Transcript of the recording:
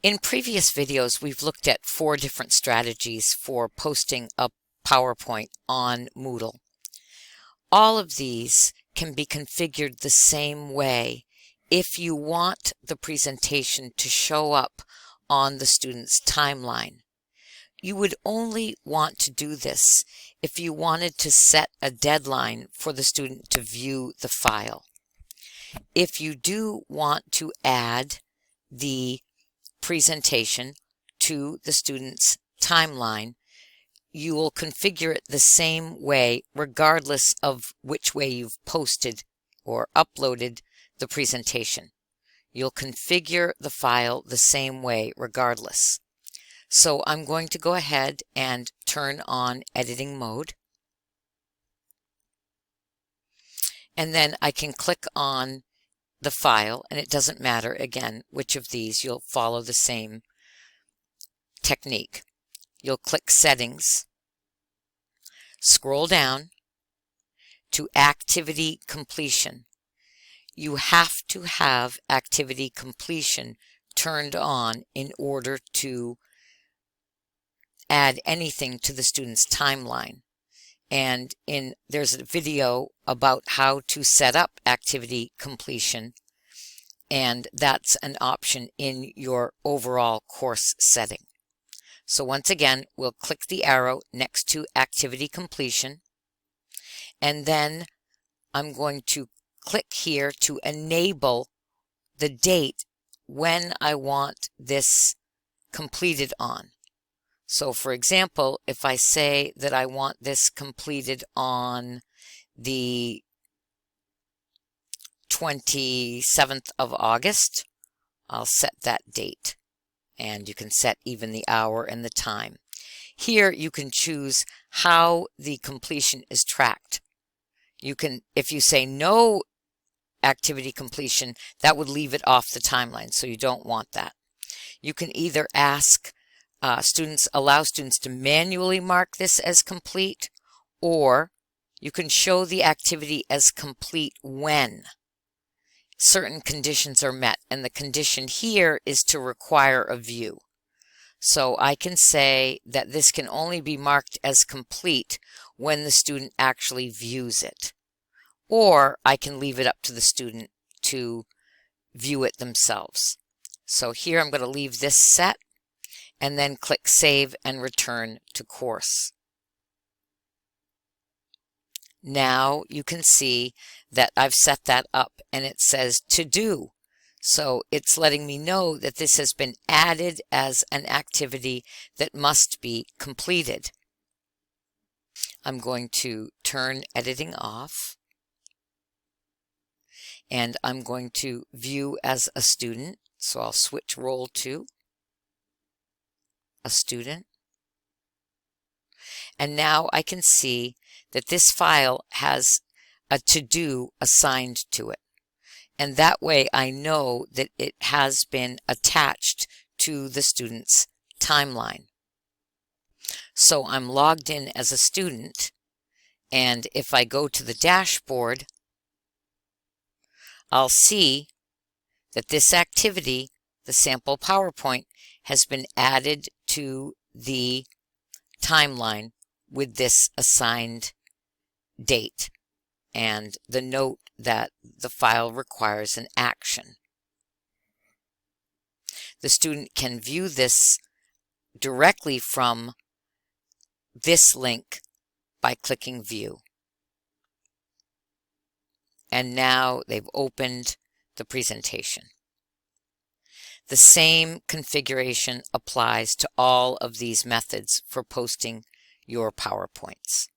In previous videos, we've looked at 4 different strategies for posting a PowerPoint on Moodle. All of these can be configured the same way if you want the presentation to show up on the student's timeline. You would only want to do this if you wanted to set a deadline for the student to view the file. If you do want to add the presentation to the student's timeline, you will configure it the same way regardless of which way you've posted or uploaded the presentation. You'll configure the file the same way regardless. So I'm going to go ahead and turn on editing mode. And then I can click on the file, and it doesn't matter again which of these. You'll follow the same technique. You'll click Settings, scroll down to Activity Completion. You have to have Activity Completion turned on in order to add anything to the student's timeline. And there's a video about how to set up activity completion, and that's an option in your overall course setting. So once again, we'll click the arrow next to activity completion, and then I'm going to click here to enable the date when I want this completed on. So for example, if I say that I want this completed on the 27th of August, I'll set that date. And you can set even the hour and the time. Here you can choose how the completion is tracked. You can, if you say no activity completion, that would leave it off the timeline, so you don't want that. You can either ask allow students to manually mark this as complete, or you can show the activity as complete when certain conditions are met, and the condition here is to require a view. So I can say that this can only be marked as complete when the student actually views it, or I can leave it up to the student to view it themselves. So here I'm going to leave this set, and then click Save and Return to Course. Now you can see that I've set that up, and it says To Do. So it's letting me know that this has been added as an activity that must be completed. I'm going to turn editing off, and I'm going to view as a student. So I'll switch role to a student. And now I can see that this file has a to-do assigned to it. And that way I know that it has been attached to the student's timeline. So I'm logged in as a student, and if I go to the dashboard, I'll see that this activity, the sample PowerPoint, has been added to the timeline with this assigned date and the note that the file requires an action. The student can view this directly from this link by clicking View. And now they've opened the presentation. The same configuration applies to all of these methods for posting your PowerPoints.